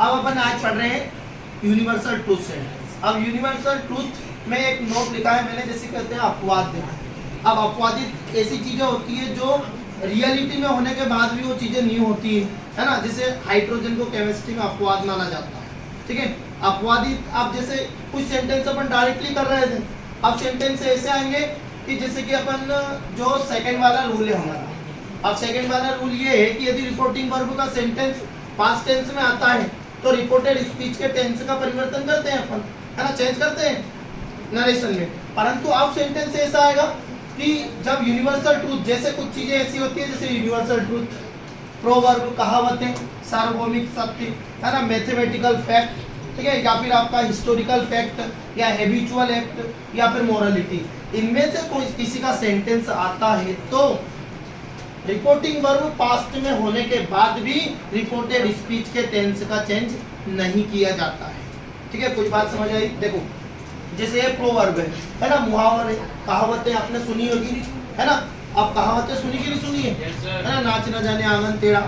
अब अपन आज पढ़ रहे हैं यूनिवर्सल ट्रूथ सेंटेंस। अब यूनिवर्सल ट्रूथ में एक नोट लिखा है मैंने, जैसे कहते हैं अपवाद देना। अब अपवादित ऐसी चीजें होती है जो रियलिटी में होने के बाद भी वो चीजें नहीं होती है ना। जैसे हाइड्रोजन को केमिस्ट्री में अपवाद माना जाता है, ठीक है। अपवादित, अब जैसे कुछ सेंटेंस अपन डायरेक्टली कर रहे थे, अब सेंटेंस ऐसे आएंगे कि जैसे कि अपन जो सेकंड वाला रूल है हमारा, अब सेकंड वाला रूल ये है कि यदि रिपोर्टिंग वर्ब का सेंटेंस पास्ट टेंस में आता है तो रिपोर्टेड स्पीच के टेंस का परिवर्तन करते हैं अपन, है ना, चेंज करते हैं नरेशन में। परंतु अब सेंटेंस ऐसा आएगा कि जब यूनिवर्सल ट्रूथ, जैसे कुछ चीजें ऐसी होती है जैसे यूनिवर्सल ट्रूथ, प्रोवर्ब, कहावतें, सार्वभौमिक सत्य, है ना, मैथमेटिकल फैक्ट, ठीक है, या फिर आपका हिस्टोरिकल फैक्ट या हैबिचुअल एक्ट या फिर मोरालिटी, इनमें से कोई किसी का सेंटेंस आता है तो रिपोर्टिंग वर्ब पास्ट में होने के बाद भी रिपोर्टेड स्पीच के टेंस का चेंज नहीं किया जाता है, ठीक है। कुछ बात समझ आई? देखो जैसे ये प्रोवर्ब है ना, मुहावरे, कहावतें आपने सुनी होगी, है ना। अब कहावतें सुनी कि नहीं सुनी है ना, नाच न जाने आंगन टेढ़ा,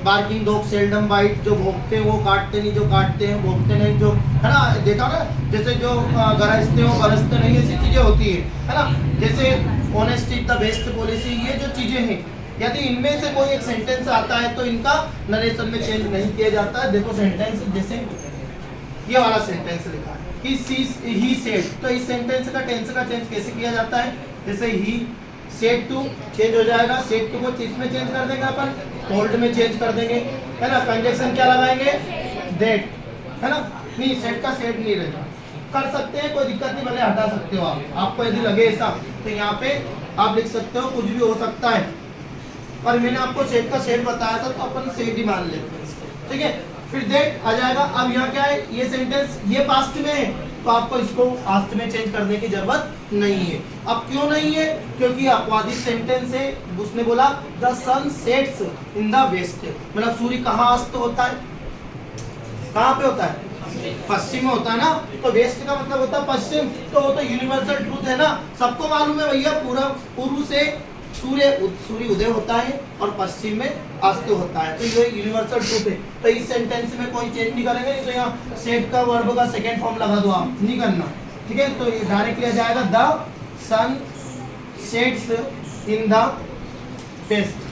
बार्किंग डॉग सेल्डम बाइट, जो भोंकते हैं वो काटते नहीं, जो काटते हैं भोंकते नहीं, जो, है ना, देखा ना, जैसे जो गरजते हो बरसते नहीं, ऐसी चीजें होती है ना। जैसे ऑनेस्टी द बेस्ट पॉलिसी, ये जो चीजें हैं, यदि इनमें से कोई एक सेंटेंस आता है तो इनका नरेशन में चेंज नहीं किया जाता है। देखो सेंटेंस, जैसे ये वाला सेंटेंस लिखा है ही सेड, तो इस सेंटेंस का टेंस का चेंज कैसे किया जाता है? जैसे ही सेड टू चेंज हो जाएगा, सेड टू को किस में चेंज कर देंगे अपन? टोल्ड में चेंज कर देंगे, है ना। कंजक्शन क्या लगाएंगे? दैट, है ना। नहीं, सेड का सेड नहीं रहेगा, कर सकते हैं, कोई दिक्कत नहीं, भले हटा सकते हो आप, आपको यदि लगे ऐसा तो यहाँ पे आप लिख सकते हो, कुछ भी हो सकता है। और मैंने आपको सेट का सेट बताया था तो अपन सेट ही मान लेते हैं, ठीक है। फिर दैट आ जाएगा। अब यहाँ क्या है, ये सेंटेंस ये पास्ट में है तो आपको इसको पास्ट में चेंज करने की जरूरत नहीं है। अब क्यों नहीं है? क्योंकि अपवादित सेंटेंस है। उसने बोला the sun sets in the west, मतलब सूर्य कहाँ अस्त होता है? कहाँ पे होता है? पश्चिम में होता है ना। तो वेस्ट का मतलब होता है पश्चिम, तो वो तो यूनिवर्सल ट्रूथ है ना, सबको मालूम है भैया। पूर्व से सूर्य उदय होता है और पश्चिम में अस्त होता है, तो ये यूनिवर्सल ट्रूथ है। तो इस सेंटेंस में कोई चेंज नहीं करेंगे, तो यहाँ सेट का वर्ब का सेकंड फॉर्म लगा दो, आप नहीं करना, ठीक है। तो ये डायरेक्टली आ जाएगा the sun sets in the waste.